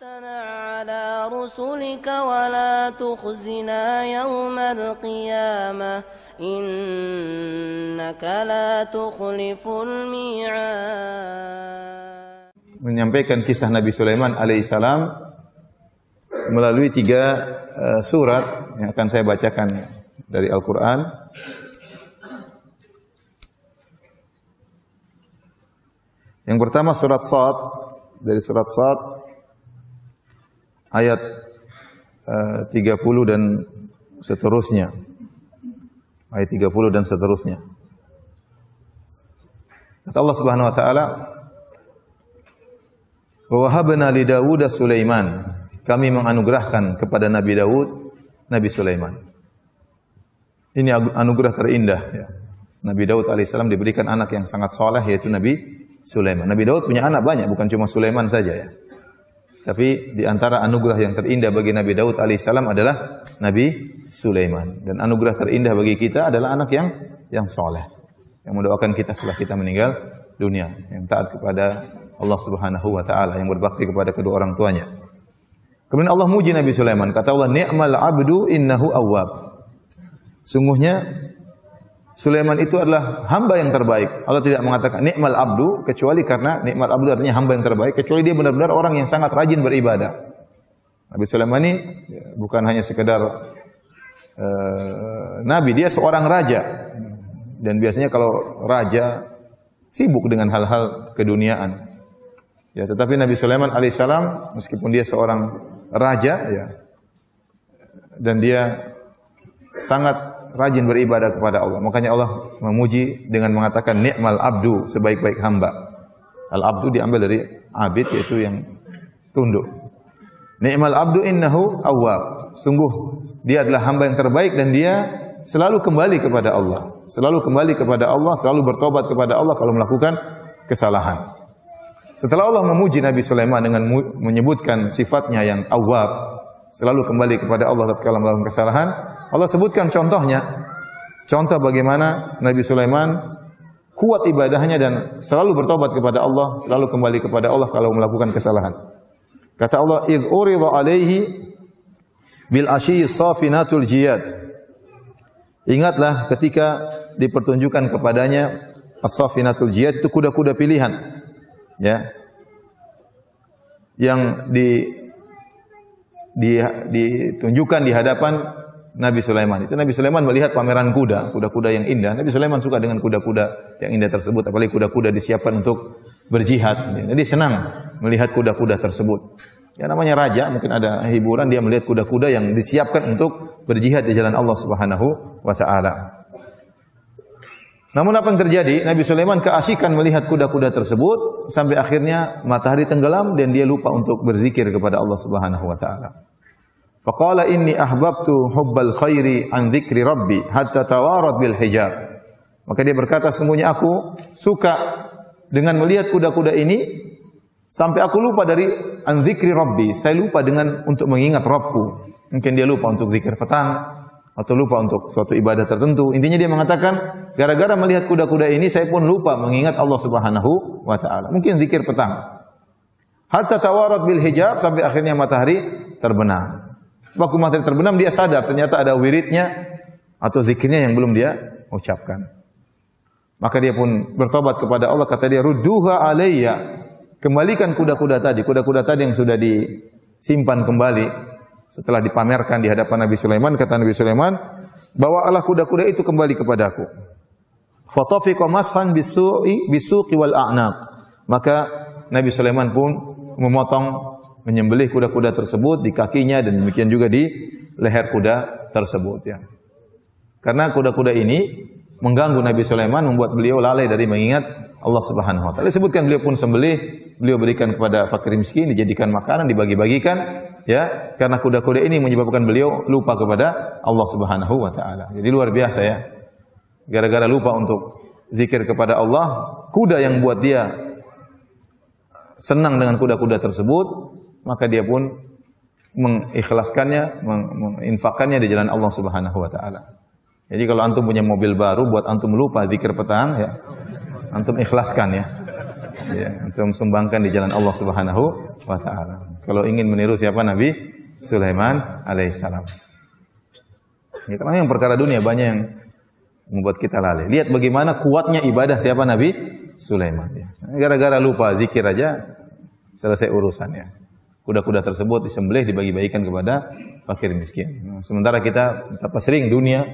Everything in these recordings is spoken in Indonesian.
على رسلك ولا تخزنا يوم القيامة إنك لا تخلف الميعاد. Menyampaikan kisah Nabi Sulaiman alaihissalam melalui 3 surat yang akan saya bacakan dari Al-Quran. Yang pertama surat Shad, dari surat Shad ayat 30 dan seterusnya. Ayat 30 dan seterusnya. Kata Allah Subhanahu wa taala, "Wa wahabna li Daud Sulaiman." Kami menganugerahkan kepada Nabi Daud Nabi Sulaiman. Ini anugerah terindah ya. Nabi Daud alaihissalam diberikan anak yang sangat soleh, yaitu Nabi Sulaiman. Nabi Daud punya anak banyak, bukan cuma Sulaiman saja ya. Tapi di antara anugerah yang terindah bagi Nabi Daud alaihissalam adalah Nabi Sulaiman. Dan anugerah terindah bagi kita adalah anak yang soleh, yang mendoakan kita setelah kita meninggal dunia, yang taat kepada Allah Subhanahu wa taala, yang berbakti kepada kedua orang tuanya. Kemudian Allah muji Nabi Sulaiman, kata Allah, "Ni'mal 'abdu innahu awwab." Sungguhnya Sulaiman itu adalah hamba yang terbaik. Allah tidak mengatakan ni'mal 'abdu kecuali karena ni'mal 'abdu artinya hamba yang terbaik, kecuali dia benar-benar orang yang sangat rajin beribadah. Nabi Sulaiman ini bukan hanya sekedar nabi, dia seorang raja. Dan biasanya kalau raja sibuk dengan hal-hal keduniaan. Ya, tetapi Nabi Sulaiman alaihissalam meskipun dia seorang raja ya, dan dia sangat rajin beribadah kepada Allah. Makanya Allah memuji dengan mengatakan ni'mal abdu, sebaik-baik hamba. Al-abdu diambil dari abid, yaitu yang tunduk. Ni'mal abdu innahu awwab. Sungguh dia adalah hamba yang terbaik dan dia selalu kembali kepada Allah. Selalu kembali kepada Allah, selalu bertobat kepada Allah kalau melakukan kesalahan. Setelah Allah memuji Nabi Sulaiman dengan menyebutkan sifatnya yang awwab, selalu kembali kepada Allah tatkala melakukan kesalahan, Allah sebutkan contohnya. Contoh bagaimana Nabi Sulaiman kuat ibadahnya dan selalu bertobat kepada Allah, selalu kembali kepada Allah kalau melakukan kesalahan. Kata Allah, "Idz urida 'alaihi bil ashyi safinatul jiyad." Ingatlah ketika dipertunjukkan kepadanya as-safinatul jiyad, itu kuda-kuda pilihan. Ya, yang ditunjukkan di hadapan Nabi Sulaiman. Itu Nabi Sulaiman melihat pameran kuda, kuda-kuda yang indah. Nabi Sulaiman suka dengan kuda-kuda yang indah tersebut, apalagi kuda-kuda disiapkan untuk berjihad. Jadi senang melihat kuda-kuda tersebut. Ya namanya raja, mungkin ada hiburan, dia melihat kuda-kuda yang disiapkan untuk berjihad di jalan Allah Subhanahu wa taala. Namun apa yang terjadi? Nabi Sulaiman keasikan melihat kuda-kuda tersebut sampai akhirnya matahari tenggelam dan dia lupa untuk berzikir kepada Allah Subhanahu wa taala. Faqala inni ahbabtu hubbal khairi an dzikri rabbi hatta tawarat bil hijab. Maka dia berkata, sungguhnya aku suka dengan melihat kuda-kuda ini sampai aku lupa dari an dzikri rabbi. Saya lupa dengan untuk mengingat Rabbku. Mungkin dia lupa untuk zikir petang atau lupa untuk suatu ibadah tertentu. Intinya dia mengatakan, gara-gara melihat kuda-kuda ini saya pun lupa mengingat Allah Subhanahu wa taala. Mungkin zikir petang. Hatta tawarat bil hijab, sampai akhirnya matahari terbenam. Waktu matahari terbenam dia sadar ternyata ada wiridnya atau zikirnya yang belum dia ucapkan. Maka dia pun bertobat kepada Allah, kata dia, "Rudduha alayya." Kembalikan kuda-kuda tadi yang sudah disimpan kembali. Setelah dipamerkan di hadapan Nabi Sulaiman, kata Nabi Sulaiman, "Bawalah kuda-kuda itu kembali kepadaku." Fatafiqa mashan bisuqi wal a'naq. Maka Nabi Sulaiman pun menyembelih kuda-kuda tersebut di kakinya dan demikian juga di leher kuda tersebut ya. Karena kuda-kuda ini mengganggu Nabi Sulaiman, membuat beliau lalai dari mengingat Allah Subhanahu wa taala. Disebutkan beliau pun sembelih, beliau berikan kepada fakir miskin, dijadikan makanan, dibagi-bagikan ya, karena kuda-kuda ini menyebabkan beliau lupa kepada Allah Subhanahu wa taala. Jadi luar biasa ya. Gara-gara lupa untuk zikir kepada Allah, kuda yang buat dia senang dengan kuda-kuda tersebut, maka dia pun mengikhlaskannya, menginfakkannya di jalan Allah Subhanahu wa taala. Jadi kalau antum punya mobil baru, buat antum lupa zikir petang ya, antum ikhlaskan ya. Ya, antum sumbangkan di jalan Allah Subhanahu wa taala. kalau ingin meniru siapa Nabi Sulaiman alaihissalam. Ya, karena yang perkara dunia banyak yang membuat kita lalai. Lihat bagaimana kuatnya ibadah siapa Nabi Sulaiman. Ya. Gara-gara lupa zikir aja selesai urusannya. Kuda-kuda tersebut disembelih dibagi-bagikan kepada fakir miskin. Sementara kita betapa sering dunia,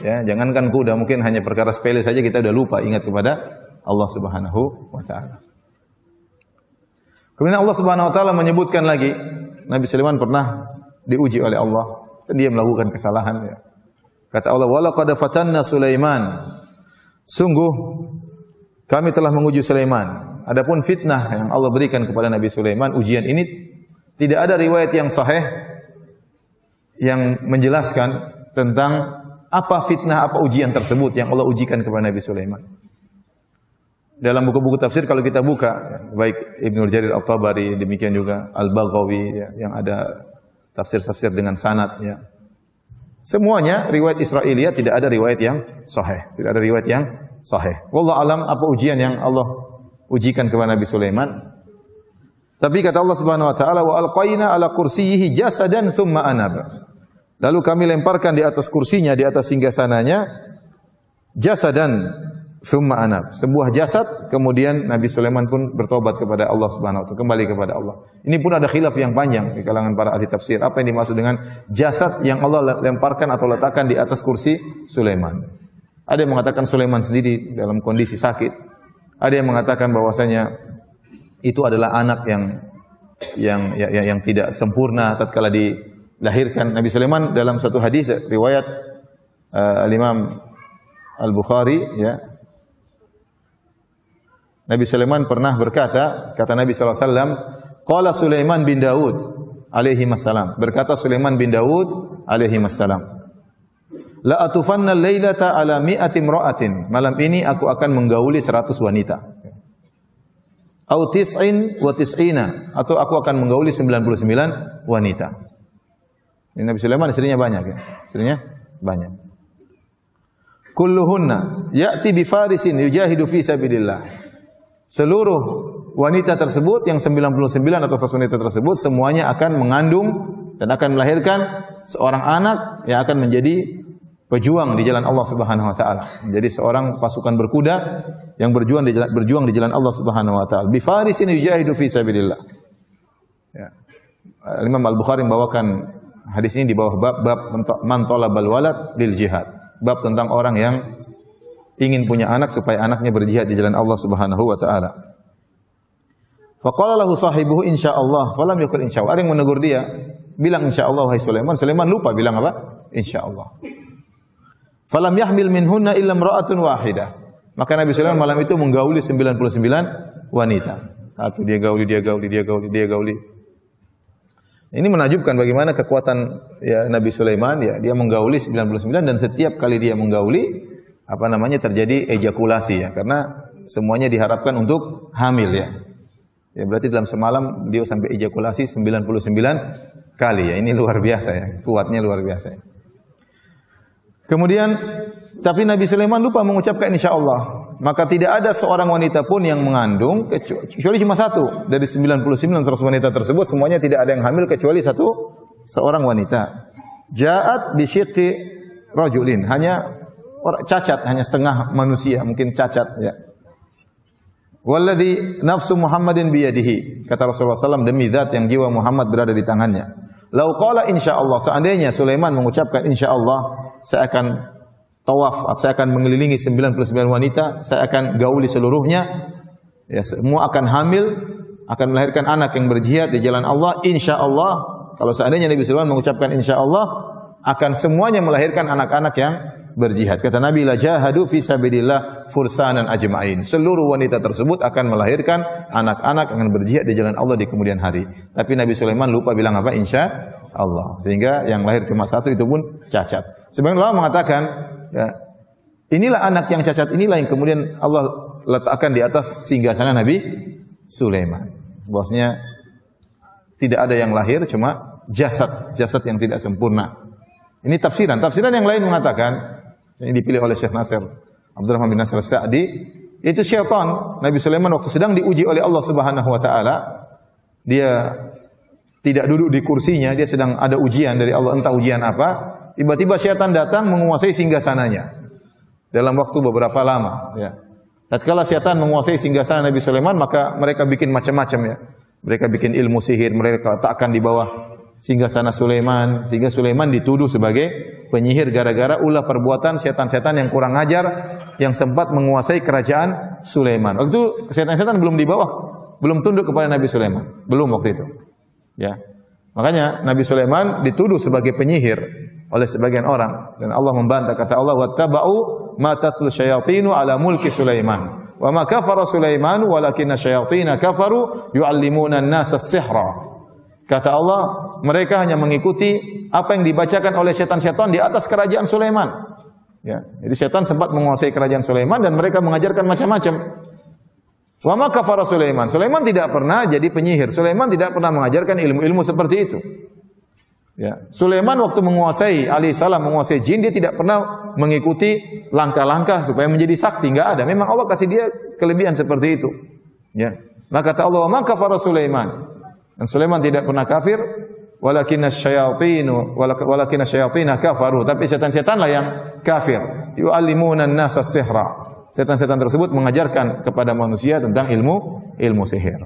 ya, jangankan kuda, mungkin hanya perkara sepele saja kita sudah lupa ingat kepada Allah Subhanahu wa taala. Kemudian Allah Subhanahu wa taala menyebutkan lagi Nabi Sulaiman pernah diuji oleh Allah dan dia melakukan kesalahan, ya. Kata Allah, "Wa laqad fatanna Sulaiman." Sungguh kami telah menguji Sulaiman. Adapun fitnah yang Allah berikan kepada Nabi Sulaiman, ujian ini tidak ada riwayat yang sahih yang menjelaskan tentang apa fitnah, apa ujian tersebut yang Allah ujikan kepada Nabi Sulaiman. Dalam buku-buku tafsir kalau kita buka, baik Ibnu Jarir At-Tabari, demikian juga Al-Baghawi, ya, yang ada tafsir-tafsir dengan sanad, ya. Semuanya riwayat Israiliyat, tidak ada riwayat yang sahih, tidak ada riwayat yang sahih. Wallahu alam apa ujian yang Allah ujikan kepada Nabi Sulaiman. Tapi kata Allah Subhanahu wa taala, "Wa alqaina ala kursiyyihi jasadan tsumma anab." Lalu kami lemparkan di atas kursinya, di atas singgasananya, jasadan tsumma anab, sebuah jasad, kemudian Nabi Sulaiman pun bertobat kepada Allah Subhanahu wa taala, kembali kepada Allah. Ini pun ada khilaf yang panjang di kalangan para ahli tafsir. Apa yang dimaksud dengan jasad yang Allah lemparkan atau letakkan di atas kursi Sulaiman? Ada yang mengatakan Sulaiman sendiri dalam kondisi sakit. Ada yang mengatakan bahwasanya itu adalah anak yang tidak sempurna tatkala dilahirkan. Nabi Sulaiman dalam satu hadis riwayat Al-Imam Al-Bukhari, ya, Nabi Sulaiman pernah berkata, kata Nabi sallallahu alaihi wasallam, qala Sulaiman bin Daud alaihi wassalam, berkata Sulaiman bin Daud alaihi wassalam, la atufanna al-lailata ala mi'ati imra'atin, malam ini aku akan menggauli 100 wanita. Au tis'in wa tis'ina, atau aku akan menggauli 99 wanita. Ini Nabi Sulaiman istrinya banyak, ya. Istrinya banyak. Kulluhunna ya'ti bi farisin yujahidu fi sabilillah. Seluruh wanita tersebut yang 99 atau wanita tersebut semuanya akan mengandung dan akan melahirkan seorang anak yang akan menjadi pejuang di jalan Allah Subhanahu wa taala. Menjadi seorang pasukan berkuda yang berjuang di jalan Allah Subhanahu wa taala. Bi farisin yujahidu fi sabilillah. Ya. Imam Al-Bukhari membawakan hadis ini di bawah bab man talabal walad lil jihad. Bab tentang orang yang ingin punya anak supaya anaknya berjihad di jalan Allah Subhanahu wa taala. Faqala lahu sahibuhu insyaallah, falam yaqul insyaallah. Ada yang menegur dia, bilang insyaallah wahai Sulaiman. Sulaiman lupa bilang apa? Insyaallah. Falam yahmil minhunna illa imra'atun wahidah. Maka Nabi Sulaiman malam itu menggauli 99 wanita. Satu dia gauli. Ini menakjubkan bagaimana kekuatan, ya, Nabi Sulaiman, ya, dia menggauli 99 dan setiap kali dia menggauli terjadi ejakulasi, ya, karena semuanya diharapkan untuk hamil, ya. Ya berarti dalam semalam dia sampai ejakulasi 99 kali, ya. Ini luar biasa, ya. Kuatnya luar biasa. Ya. Kemudian tapi Nabi Sulaiman lupa mengucapkan insyaallah. Maka tidak ada seorang wanita pun yang mengandung kecuali cuma satu dari 99 wanita tersebut, semuanya tidak ada yang hamil kecuali seorang wanita. Ja'at bi syiqqi rajulin, hanya cacat, hanya setengah manusia, mungkin cacat, ya. Walladzi nafsu Muhammadin biyadihi, kata Rasulullah SAW, demi zat yang jiwa Muhammad berada di tangannya. Lau qala insyaallah, seandainya Sulaiman mengucapkan insyaallah, saya akan tawaf, saya akan mengelilingi 99 wanita, saya akan gauli seluruhnya, ya, semua akan hamil, akan melahirkan anak yang berjihad di jalan Allah, insyaallah. Kalau seandainya Nabi Sulaiman mengucapkan insyaallah, akan semuanya melahirkan anak-anak yang berjihad. Kata Nabi, la jahadu fi sabilillah fursanan ajma'in. Seluruh wanita tersebut akan melahirkan anak-anak yang berjihad di jalan Allah di kemudian hari. Tapi Nabi Sulaiman lupa bilang apa? Insyaallah. Sehingga yang lahir cuma satu itu pun cacat. Sebagian ulama mengatakan, ya, inilah anak yang cacat, inilah yang kemudian Allah letakkan di atas singgasana Nabi Sulaiman. Bahwasanya tidak ada yang lahir, cuma jasad yang tidak sempurna. Ini tafsiran. Tafsiran yang lain mengatakan, ini dipilih oleh Syekh Nasir Abdurrahman bin Nasir Sa'di, itu syaitan. Nabi Sulaiman waktu sedang diuji oleh Allah Subhanahu wa taala, dia tidak duduk di kursinya, dia sedang ada ujian dari Allah, entah ujian apa, tiba-tiba syaitan datang menguasai singgasananya dalam waktu beberapa lama, ya. Tatkala syaitan menguasai singgasana Nabi Sulaiman, maka mereka bikin macam-macam, ya. Mereka bikin ilmu sihir, mereka letakkan di bawah singgasana Sulaiman, sehingga Sulaiman dituduh sebagai penyihir gara-gara ulah perbuatan setan-setan yang kurang ajar yang sempat menguasai kerajaan Sulaiman. Waktu itu setan-setan belum di bawah, belum tunduk kepada Nabi Sulaiman, belum waktu itu. Ya. Makanya Nabi Sulaiman dituduh sebagai penyihir oleh sebagian orang dan Allah membantah, kata Allah, wattaba'u ma tatlu syayatinu ala mulki Sulaiman wa ma kafara Sulaiman walakinna syayatina kafaru yu'allimuna an-nasa as-sihra. Kata Allah, mereka hanya mengikuti apa yang dibacakan oleh setan-setan di atas kerajaan Sulaiman. Ya, jadi setan sempat menguasai kerajaan Sulaiman dan mereka mengajarkan macam-macam. Wa ma kafara Sulaiman. Sulaiman tidak pernah jadi penyihir. Sulaiman tidak pernah mengajarkan ilmu-ilmu seperti itu. Ya, Sulaiman waktu menguasai alaihissalam menguasai jin, dia tidak pernah mengikuti langkah-langkah supaya menjadi sakti, enggak ada. Memang Allah kasih dia kelebihan seperti itu. Ya. Maka kata Allah, "Ma kafara Sulaiman." Dan Sulaiman tidak pernah kafir, walakinna syayatina kafaru, tapi setan-setanlah yang kafir. Yu'allimuna an-nasa as-sihra. Setan-setan tersebut mengajarkan kepada manusia tentang ilmu sihir.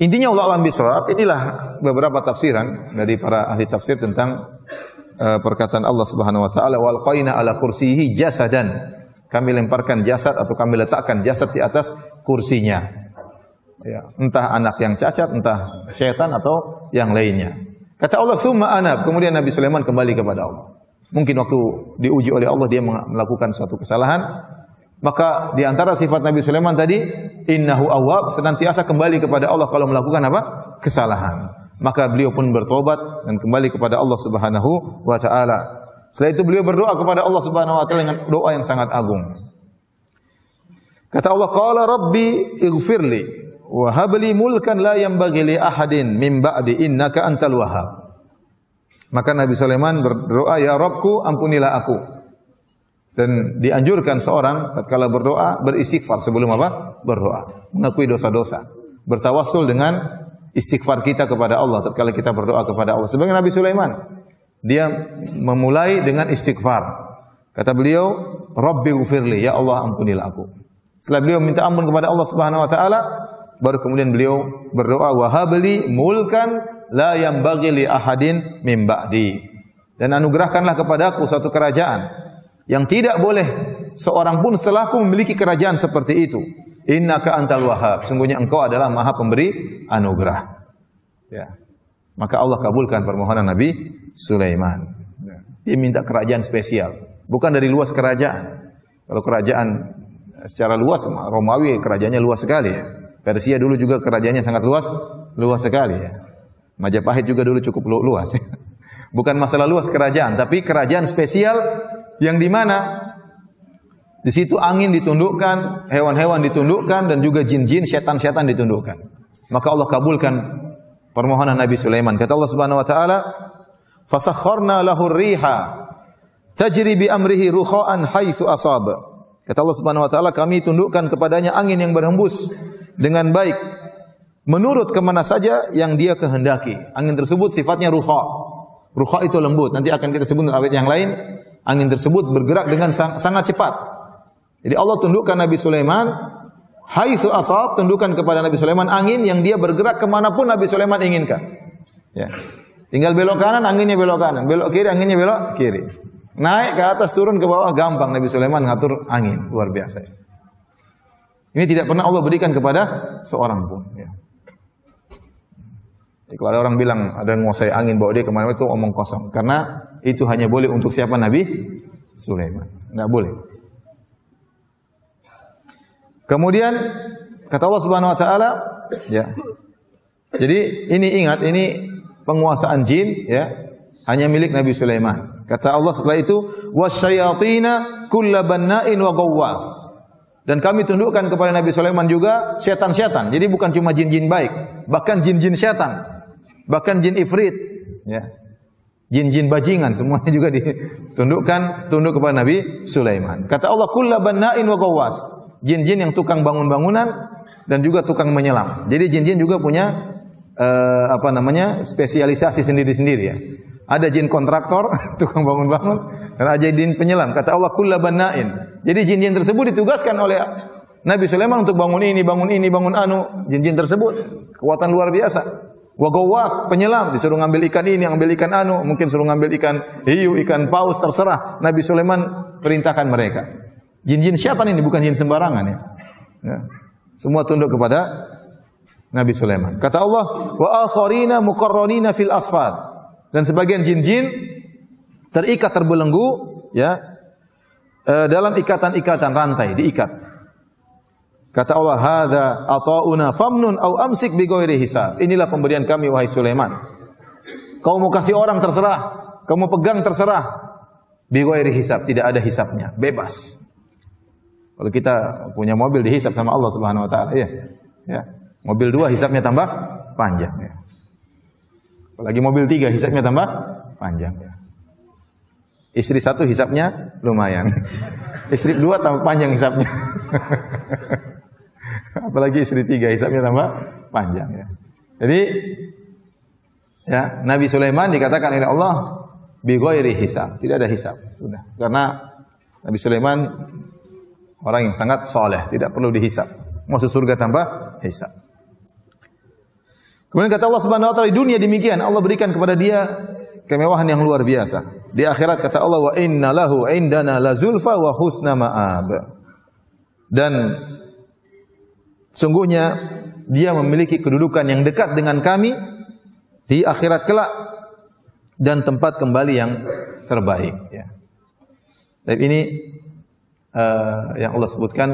Intinya Allah alam bisawab, inilah beberapa tafsiran dari para ahli tafsir tentang perkataan Allah Subhanahu wa taala, wal qaina ala kursiyihi jasadan. Kami lemparkan jasad atau kami letakkan jasad di atas kursinya. Ya, entah anak yang cacat, entah syaitan atau yang lainnya. Kata Allah, "Tsumma anab." Kemudian Nabi Sulaiman kembali kepada Allah. Mungkin waktu diuji oleh Allah dia melakukan suatu kesalahan, maka di antara sifat Nabi Sulaiman tadi, innahu awwab, senantiasa kembali kepada Allah kalau melakukan apa? Kesalahan. Maka beliau pun bertobat dan kembali kepada Allah Subhanahu wa taala. Setelah itu beliau berdoa kepada Allah Subhanahu wa taala dengan doa yang sangat agung. Kata Allah, "Qala rabbi ighfirli wa habli mulkan la yanbaghi li ahadin min ba'di innaka antal wahhab." Maka Nabi Sulaiman berdoa, "Ya Rabbku, ampunilah aku." Dan dianjurkan seorang tatkala berdoa beristighfar sebelum apa? Berdoa, mengakui dosa-dosa, bertawassul dengan istighfar kita kepada Allah tatkala kita berdoa kepada Allah. Sebagai Nabi Sulaiman, dia memulai dengan istighfar. Kata beliau, "Rabbi ighfirli," ya Allah ampunilah aku. Setelah beliau minta ampun kepada Allah Subhanahu wa taala, baru kemudian beliau berdoa, "Wa habli mulkan la yanbaghi li ahadin min ba'di." Dan anugerahkanlah kepadaku suatu kerajaan yang tidak boleh seorang pun setelahku memiliki kerajaan seperti itu. Innaka antal wahhab. Sungguhnya engkau adalah Maha Pemberi anugerah. Ya. Maka Allah kabulkan permohonan Nabi Sulaiman. Dia minta kerajaan spesial, bukan dari luas kerajaan. Kalau kerajaan secara luas, Romawi kerajaannya luas sekali, ya. Persia dulu juga kerajaannya sangat luas sekali, ya. Majapahit juga dulu cukup luas. Bukan masalah luas kerajaan, tapi kerajaan spesial yang di mana di situ angin ditundukkan, hewan-hewan ditundukkan, dan juga jin-jin, setan-setan ditundukkan. Maka Allah kabulkan permohonan Nabi Sulaiman. Kata Allah Subhanahu wa taala, "Fasakharna lahu ar-riha tajri bi amrihi rukha'an haitsu asab." Kata Allah Subhanahu wa taala, kami tundukkan kepadanya angin yang berhembus dengan baik menurut kemana saja yang dia kehendaki. Angin tersebut sifatnya rukha. Rukha itu lembut. Nanti akan kita sebut ayat yang lain. Angin tersebut bergerak dengan sangat cepat. Jadi Allah tundukkan Nabi Sulaiman, haitsu asab, tundukkan kepada Nabi Sulaiman angin yang dia bergerak kemanapun Nabi Sulaiman inginkan. Ya. Tinggal belok kanan, anginnya belok kanan. Belok kiri, anginnya belok kiri. Naik ke atas, turun ke bawah, gampang Nabi Sulaiman ngatur angin. Luar biasa. Ini tidak pernah Allah berikan kepada seorang pun. Ya. Jadi kalau ada orang bilang ada yang menguasai angin bawa dia kemana, itu omong kosong. Karena itu hanya boleh untuk siapa? Nabi Sulaiman. Tidak boleh. Kemudian kata Allah Subhanahu wa taala, ya. Jadi ini ingat, ini penguasaan jin, ya, hanya milik Nabi Sulaiman. Kata Allah setelah itu, wasyayatina kullabanna'in wa gawwas. Dan kami tundukkan kepada Nabi Sulaiman juga setan-setan. Jadi bukan cuma jin-jin baik, bahkan jin-jin setan, bahkan jin ifrit, ya. Jin-jin bajingan semuanya juga ditundukkan, tunduk kepada Nabi Sulaiman. Kata Allah, kullabanna'in wa gawwas. Jin-jin yang tukang bangun bangunan dan juga tukang menyelam. Jadi jin-jin juga punya spesialisasi sendiri-sendiri ya. Ada jin kontraktor, tukang bangun-bangun, dan ada jin penyelam. Kata Allah, kullabanna'in. Jadi jin-jin tersebut ditugaskan oleh Nabi Sulaiman untuk bangun ini, bangun anu. Jin-jin tersebut kekuatan luar biasa. Wa gawwas, penyelam, disuruh ngambil ikan ini, ngambil ikan anu, mungkin suruh ngambil ikan hiu, ikan paus, terserah. Nabi Sulaiman perintahkan mereka. Jin-jin syaitan ini bukan jin sembarangan ya. Ya. Semua tunduk kepada Nabi Sulaiman. Kata Allah, wa akharina muqarranina fil asfad. Dan sebagian jin-jin terikat terbelenggu ya dalam ikatan-ikatan rantai, diikat. Kata Allah, hadza ata'una famnun au amsik bi ghairi hisab. Inilah pemberian kami wahai Sulaiman. Kau mau kasih orang terserah, kamu pegang terserah. Bi ghairi hisab, tidak ada hisabnya, bebas. Kalau kita punya mobil dihisab sama Allah Subhanahu wa taala, ya. Ya. Mobil 2 hisabnya tambah panjang ya. Apalagi mobil 3 hisabnya tambah panjang ya. Istri 1 hisabnya lumayan. Istri 2 tambah panjang hisabnya. Apalagi istri 3 hisabnya tambah panjang ya. Jadi ya, Nabi Sulaiman dikatakan oleh Allah bi ghairi hisab, tidak ada hisab. Sudah. Karena Nabi Sulaiman orang yang sangat soleh, tidak perlu dihisab. Masuk surga tanpa hisab. Kemudian kata Allah Subhanahu wa taala, di dunia demikian Allah berikan kepada dia kemewahan yang luar biasa. Di akhirat kata Allah, wa inna lahu indana lazulfa wa husna ma'ab. Dan sungguhnya dia memiliki kedudukan yang dekat dengan kami di akhirat kelak dan tempat kembali yang terbaik ya. Tapi ini yang Allah sebutkan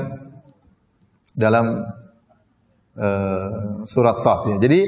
dalam surat Sad ya. Jadi